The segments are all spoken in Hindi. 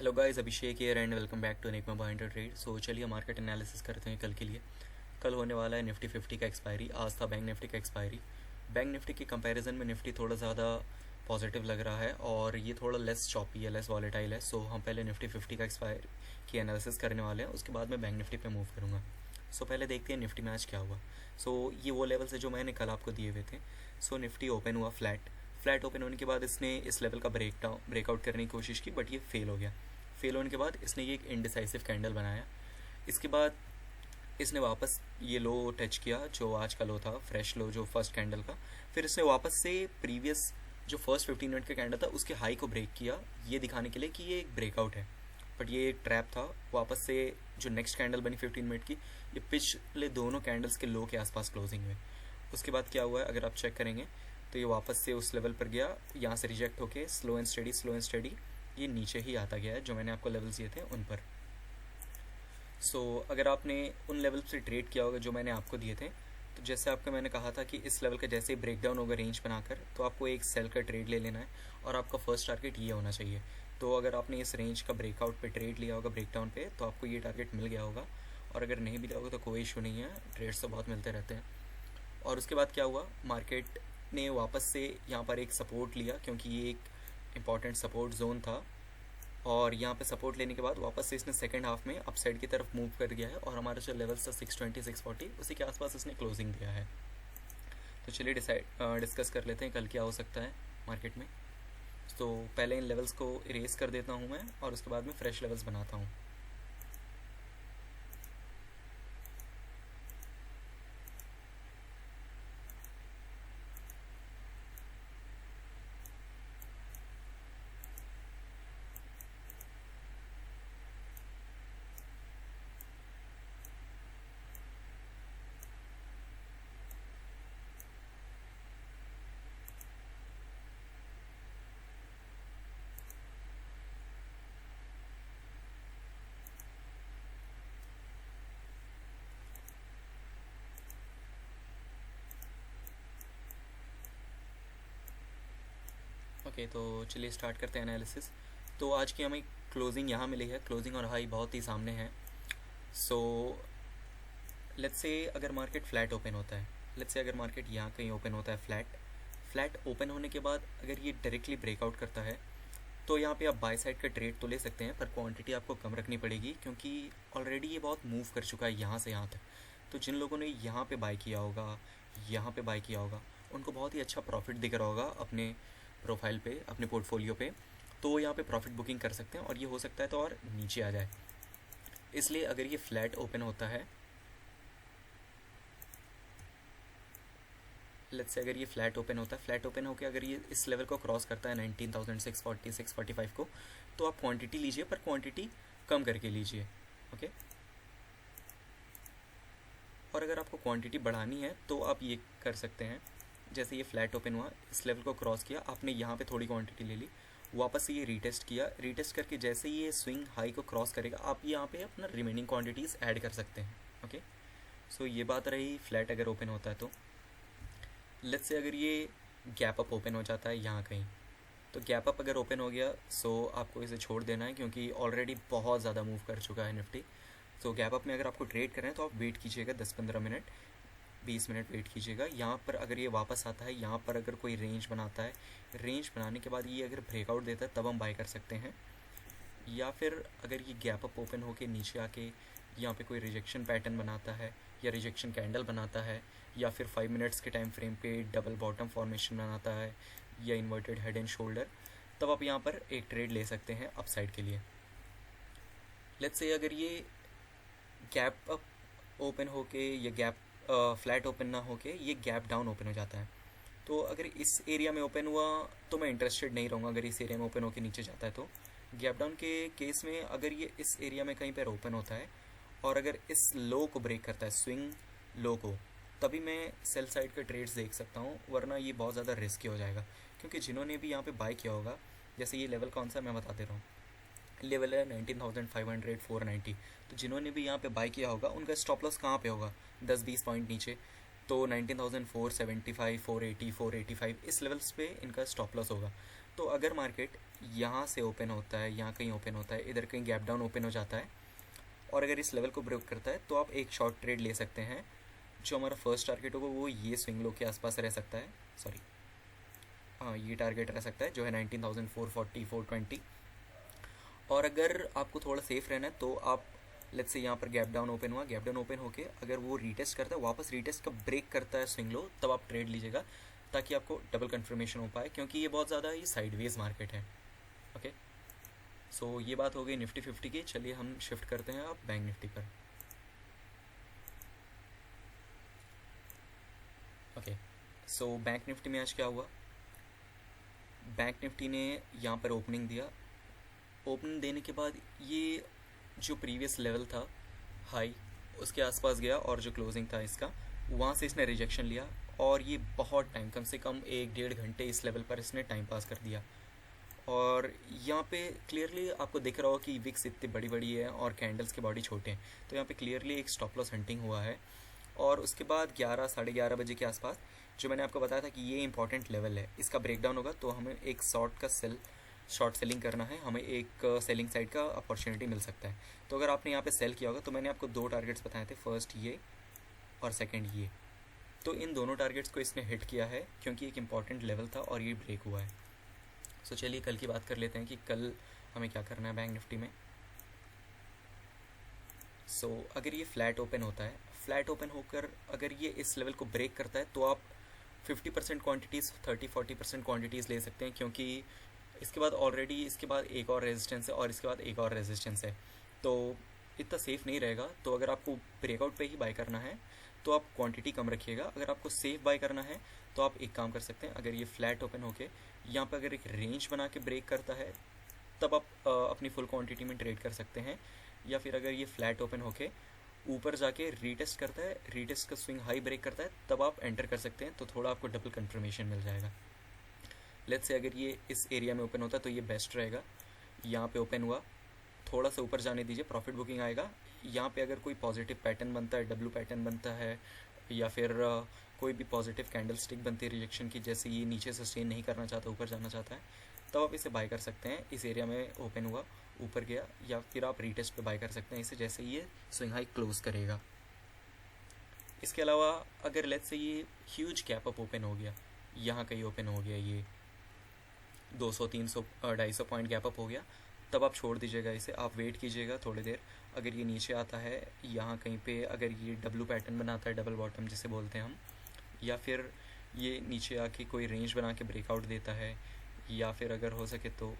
Hello guys, Abhishek here and welcome back to Enigma by trade. सो चलिए मार्केट एनालिसिस करते हैं कल के लिए। कल होने वाला है निफ्टी 50 का एक्सपायरी। आज था बैंक निफ्टी का एक्सपायरी। बैंक निफ्टी के कंपैरिजन में निफ्टी थोड़ा ज़्यादा पॉजिटिव लग रहा है और ये थोड़ा लेस चॉपी है, लेस वॉलेटाइल है। सो हम पहले निफ्टी 50 का एक्सपायरी की एनालिसिस करने वाले हैं, उसके बाद मैं बैंक निफ्टी पे मूव करूँगा। सो पहले देखते हैं निफ्टी में आज क्या हुआ। सो ये वो लेवल्स है जो मैंने कल आपको दिए हुए थे। सो निफ्टी ओपन हुआ फ्लैट ओपन होने के बाद इसने इस लेवल का ब्रेकआउट करने की कोशिश की, बट ये फेल हो गया। फेल होने के बाद इसने ये एक इनडिसाइसिव कैंडल बनाया। इसके बाद इसने वापस ये लो टच किया जो आज का लो था, फ्रेश लो जो फर्स्ट कैंडल का। फिर इसने वापस से प्रीवियस जो फर्स्ट 15 मिनट का कैंडल था उसके हाई को ब्रेक किया, ये दिखाने के लिए कि ये एक ब्रेकआउट है, बट ये एक ट्रैप था। वापस से जो नेक्स्ट कैंडल बनी 15 मिनट की, ये पिछले दोनों कैंडल्स के लो के आसपास क्लोजिंग हुए। उसके बाद क्या हुआ है अगर आप चेक करेंगे तो ये वापस से उस लेवल पर गया, यहाँ से रिजेक्ट होके स्लो एंड स्टडी ये नीचे ही आता गया है जो मैंने आपको लेवल्स दिए थे उन पर। सो अगर आपने उन लेवल से ट्रेड किया होगा जो मैंने आपको दिए थे, तो जैसे आपको मैंने कहा था कि इस लेवल का जैसे ही ब्रेकडाउन होगा रेंज बनाकर, तो आपको एक सेल का ट्रेड ले लेना है और आपका फर्स्ट टारगेट ये होना चाहिए। तो अगर आपने इस रेंज का ब्रेकआउट पे ट्रेड लिया होगा ब्रेकडाउन पे, तो आपको ये टारगेट मिल गया होगा। और अगर नहीं मिला होगा तो कोई इशू नहीं है, ट्रेड्स तो बहुत मिलते रहते हैं। और उसके बाद क्या हुआ, मार्केट ने वापस से यहाँ पर एक सपोर्ट लिया क्योंकि ये एक इम्पॉर्टेंट सपोर्ट जोन था। और यहाँ पे सपोर्ट लेने के बाद वापस से इसने सेकंड हाफ में अपसाइड की तरफ मूव कर गया है और हमारा जो लेवल था 620 640 उसी के आसपास इसने क्लोजिंग दिया है। तो चलिए डिस्कस कर लेते हैं कल क्या हो सकता है मार्केट में। तो पहले इन लेवल्स को इरेज कर देता हूँ मैं और उसके बाद में फ्रेश लेवल्स बनाता हूँ। ओके, तो चलिए स्टार्ट करते हैं एनालिसिस। तो आज की हमें क्लोजिंग यहाँ मिली है, क्लोजिंग और हाई बहुत ही सामने है। सो लेट्स से अगर मार्केट फ्लैट ओपन होता है, लेट्स से अगर मार्केट यहाँ कहीं ओपन होता है फ्लैट ओपन होने के बाद अगर ये डायरेक्टली ब्रेकआउट करता है, तो यहाँ पे आप बाय साइड का ट्रेड तो ले सकते हैं, पर क्वांटिटी आपको कम रखनी पड़ेगी क्योंकि ऑलरेडी ये बहुत मूव कर चुका है यहाँ से यहाँ तक। तो जिन लोगों ने यहाँ पे बाय किया होगा, यहाँ पे बाय किया होगा, उनको बहुत ही अच्छा प्रॉफिट दिख रहा होगा अपने प्रोफाइल पे, अपने पोर्टफोलियो पे। तो यहाँ पे प्रॉफिट बुकिंग कर सकते हैं और ये हो सकता है तो और नीचे आ जाए। इसलिए अगर ये फ्लैट ओपन होता है, लेट्स से अगर ये फ्लैट ओपन होता है, फ्लैट ओपन होकर अगर ये इस लेवल को क्रॉस करता है 19,640 645 को, तो आप क्वांटिटी लीजिए, पर क्वांटिटी कम करके लीजिए। ओके, और अगर आपको क्वांटिटी बढ़ानी है तो आप ये कर सकते हैं, जैसे ये फ्लैट ओपन हुआ, इस लेवल को क्रॉस किया, आपने यहाँ पे थोड़ी क्वांटिटी ले ली, वापस से ये रीटेस्ट किया, रीटेस्ट करके जैसे ये स्विंग हाई को क्रॉस करेगा, आप यहाँ पे अपना रिमेनिंग क्वांटिटीज़ ऐड कर सकते हैं। ओके, सो ये बात रही फ्लैट अगर ओपन होता है तो। लेट्स से अगर ये गैप अप ओपन हो जाता है यहाँ कहीं, तो गैप अप अगर ओपन हो गया, सो आपको इसे छोड़ देना है क्योंकि ऑलरेडी बहुत ज़्यादा मूव कर चुका है निफ्टी। तो गैप अप में अगर आपको ट्रेड करें तो आप वेट कीजिएगा 10-15 मिनट, 20 मिनट वेट कीजिएगा। यहाँ पर अगर ये वापस आता है, यहाँ पर अगर कोई रेंज बनाता है, रेंज बनाने के बाद ये अगर ब्रेकआउट देता है तब हम बाय कर सकते हैं। या फिर अगर ये गैप अप ओपन होके नीचे आके यहाँ पे कोई रिजेक्शन पैटर्न बनाता है या रिजेक्शन कैंडल बनाता है, या फिर 5 मिनट्स के टाइम फ्रेम पे डबल बॉटम फॉर्मेशन बनाता है या इन्वर्टेड हेड एंड शोल्डर, तब आप यहाँ पर एक ट्रेड ले सकते हैं अपसाइड के लिए। लेट्स से अगर ये गैप अप ओपन होके या गैप फ्लैट ओपन ना होके ये गैप डाउन ओपन हो जाता है, तो अगर इस एरिया में ओपन हुआ तो मैं इंटरेस्टेड नहीं रहूँगा। अगर इस एरिया में ओपन होके नीचे जाता है तो गैप डाउन के केस में अगर ये इस एरिया में कहीं पर ओपन होता है और अगर इस लो को ब्रेक करता है, स्विंग लो को, तभी मैं सेल साइड के ट्रेड्स देख सकता हूँ, वरना ये बहुत ज़्यादा रिस्की हो जाएगा। क्योंकि जिन्होंने भी यहाँ पे बाय किया होगा, जैसे ये लेवल कौन सा मैं बता दे रहा हूँ, लेवल है 19,500 490, तो जिन्होंने भी यहाँ पे बाय किया होगा उनका स्टॉप लॉस कहाँ पे होगा, 10-20 पॉइंट नीचे। तो 19,475 480 485 इस लेवल्स पे इनका स्टॉप लॉस होगा। तो अगर मार्केट यहाँ से ओपन होता है, यहाँ कहीं ओपन होता है, इधर कहीं गैप डाउन ओपन हो जाता है और अगर इस लेवल को ब्रेक करता है तो आप एक शॉर्ट ट्रेड ले सकते हैं। जो हमारा फर्स्ट टारगेट होगा वो ये स्विंग लो के आसपास रह सकता है, सॉरी हाँ ये टारगेट रह सकता है जो है 19,440 420। और अगर आपको थोड़ा सेफ रहना है तो आप लेट्स से यहाँ पर गैप डाउन ओपन हुआ, गैप डाउन ओपन होके अगर वो रीटेस्ट करता है, वापस रीटेस्ट का ब्रेक करता है स्विंग लो, तब आप ट्रेड लीजिएगा ताकि आपको डबल कंफर्मेशन हो पाए, क्योंकि ये बहुत ज़्यादा ये साइडवेज मार्केट है। ओके सो ये बात हो गई निफ्टी 50 की। चलिए हम शिफ्ट करते हैं अब बैंक निफ्टी पर। ओके सो बैंक निफ्टी में आज क्या हुआ, बैंक निफ्टी ने यहाँ पर ओपनिंग दिया। ओपनिंग देने के बाद ये जो प्रीवियस लेवल था हाई उसके आसपास गया और जो क्लोजिंग था इसका वहाँ से इसने रिजेक्शन लिया और ये बहुत टाइम, कम से कम 1-1.5 घंटे इस लेवल पर इसने टाइम पास कर दिया। और यहाँ पे क्लियरली आपको दिख रहा हो कि विक्स इतनी बड़ी बड़ी है और कैंडल्स के बॉडी छोटे हैं, तो यहाँ पे क्लियरली एक स्टॉप लॉस हंटिंग हुआ है। और उसके बाद 11 साढ़े 11 बजे के आसपास जो मैंने आपको बताया था कि ये इंपॉर्टेंट लेवल है, इसका ब्रेकडाउन होगा तो हमें एक शॉर्ट सेलिंग करना है, हमें एक सेलिंग साइड का अपॉर्चुनिटी मिल सकता है। तो अगर आपने यहाँ पे सेल किया होगा तो मैंने आपको 2 टारगेट्स बताए थे, फर्स्ट ये और सेकंड ये, तो इन दोनों टारगेट्स को इसने हिट किया है क्योंकि एक इम्पॉर्टेंट लेवल था और ये ब्रेक हुआ है। सो चलिए कल की बात कर लेते हैं कि कल हमें क्या करना है बैंक निफ्टी में। सो अगर ये फ्लैट ओपन होता है, फ्लैट ओपन होकर अगर ये इस लेवल को ब्रेक करता है तो आप 50% क्वांटिटीज़ 30-40% क्वांटिटीज़ ले सकते हैं, क्योंकि इसके बाद ऑलरेडी इसके बाद एक और रेजिस्टेंस है और इसके बाद एक और रेजिस्टेंस है, तो इतना सेफ़ नहीं रहेगा। तो अगर आपको ब्रेकआउट पे ही बाय करना है तो आप क्वांटिटी कम रखिएगा, अगर आपको सेफ बाय करना है तो आप एक काम कर सकते हैं, अगर ये फ्लैट ओपन होके यहाँ पर अगर एक रेंज बना के ब्रेक करता है तब आप अपनी फुल क्वांटिटी में ट्रेड कर सकते हैं, या फिर अगर ये फ्लैट ओपन होके ऊपर जाके रीटेस्ट करता है, रीटेस्ट का स्विंग हाई ब्रेक करता है, तब आप एंटर कर सकते हैं, तो थोड़ा आपको डबल कंफर्मेशन मिल जाएगा। लेट्स से अगर ये इस एरिया में ओपन होता है तो ये बेस्ट रहेगा। यहाँ पे ओपन हुआ, थोड़ा सा ऊपर जाने दीजिए, प्रॉफिट बुकिंग आएगा। यहाँ पे अगर कोई पॉजिटिव पैटर्न बनता है, डब्ल्यू पैटर्न बनता है, या फिर कोई भी पॉजिटिव कैंडल स्टिक बनती है रिजेक्शन की, जैसे ये नीचे सस्टेन नहीं करना चाहता, ऊपर जाना चाहता है, तब आप इसे बाय कर सकते हैं। इस एरिया में ओपन हुआ, ऊपर गया, या फिर आप रीटेस्ट पे बाय कर सकते हैं इसे, जैसे ये स्विंग हाई क्लोज करेगा। इसके अलावा अगर लेट्स से ये ह्यूज गैप अप ओपन हो गया, यहाँ कहीं ओपन हो गया, ये 200 300 250 पॉइंट गैप अप हो गया, तब आप छोड़ दीजिएगा इसे, आप वेट कीजिएगा थोड़ी देर। अगर ये नीचे आता है यहाँ कहीं पे, अगर ये डब्ल्यू पैटर्न बनाता है, डबल बॉटम जिसे बोलते हैं हम, या फिर ये नीचे आके कोई रेंज बना के ब्रेकआउट देता है, या फिर अगर हो सके तो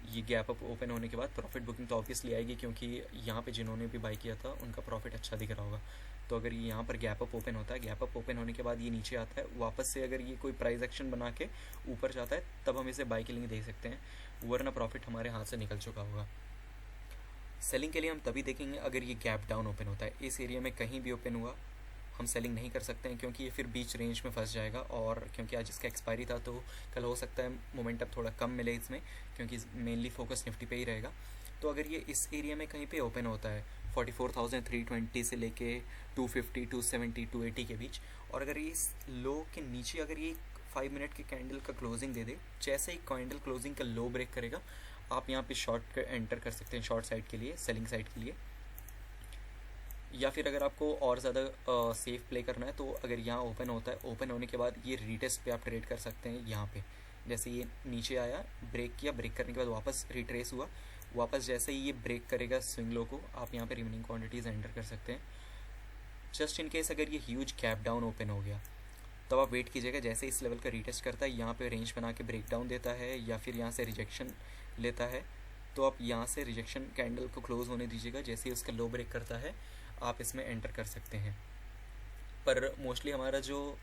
ये गैप अप ओपन होने के बाद प्रॉफिट बुकिंग तो ऑब्वियसली आएगी, क्योंकि यहाँ पे जिन्होंने भी बाई किया था उनका प्रॉफिट अच्छा दिख रहा होगा। तो अगर ये यहाँ पर गैप अप ओपन होता है, गैप अप ओपन होने के बाद ये नीचे आता है, वापस से अगर ये कोई प्राइस एक्शन बना के ऊपर जाता है, तब हम इसे बाई के लिए दे सकते हैं, वरना प्रॉफिट हमारे हाथ से निकल चुका होगा। सेलिंग के लिए हम तभी देखेंगे अगर ये गैप डाउन ओपन होता है, इस एरिया में कहीं भी ओपन हुआ हम सेलिंग नहीं कर सकते हैं, क्योंकि ये फिर बीच रेंज में फंस जाएगा, और क्योंकि आज इसका एक्सपायरी था तो कल हो सकता है मोमेंटम थोड़ा कम मिले इसमें, क्योंकि मेनली फोकस निफ्टी पे ही रहेगा। तो अगर ये इस एरिया में कहीं पे ओपन होता है 44,320 से लेके 250 270 280 के बीच, और अगर ये इस लो के नीचे अगर ये 5 मिनट के कैंडल का क्लोजिंग दे दे, जैसे ही कैंडल क्लोजिंग का लो ब्रेक करेगा, आप यहाँ पे शॉर्ट एंटर कर सकते हैं, शॉर्ट साइड के लिए, सेलिंग साइड के लिए। या फिर अगर आपको और ज़्यादा सेफ प्ले करना है तो अगर यहाँ ओपन होता है, ओपन होने के बाद ये रीटेस्ट पे आप ट्रेड कर सकते हैं। यहाँ पे जैसे ये नीचे आया, ब्रेक किया, ब्रेक करने के बाद वापस रिट्रेस हुआ, वापस जैसे ही ये ब्रेक करेगा स्विंग लो को, आप यहाँ पे रिमेनिंग क्वांटिटीज़ एंटर कर सकते हैं। जस्ट इन केस अगर ये ह्यूज कैप डाउन ओपन हो गया, तब आप वेट कीजिएगा, जैसे इस लेवल का रीटेस्ट करता है, यहाँ पे रेंज बना के ब्रेक डाउन देता है, या फिर यहाँ से रिजेक्शन लेता है, तो आप यहाँ से रिजेक्शन कैंडल को क्लोज होने दीजिएगा, जैसे ही उसका लो ब्रेक करता है आप इसमें एंटर कर सकते हैं। पर मोस्टली हमारा जो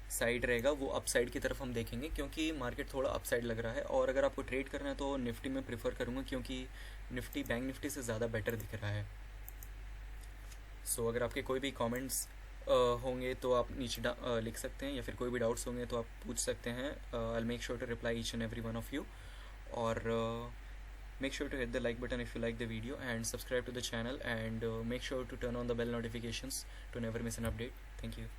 साइड रहेगा वो अप साइड की तरफ हम देखेंगे, क्योंकि मार्केट थोड़ा अप साइड लग रहा है। और अगर आपको ट्रेड करना है तो निफ्टी में प्रेफर करूँगा, क्योंकि निफ्टी बैंक निफ्टी से ज़्यादा बेटर दिख रहा है। सो अगर आपके कोई भी कमेंट्स होंगे तो आप नीचे लिख सकते हैं, या फिर कोई भी डाउट्स होंगे तो आप पूछ सकते हैं। I make sure to reply each and every one of you, और make sure to hit the like button if you like the video, and subscribe to the channel, and make sure to turn on the bell notifications to never miss an update. Thank you.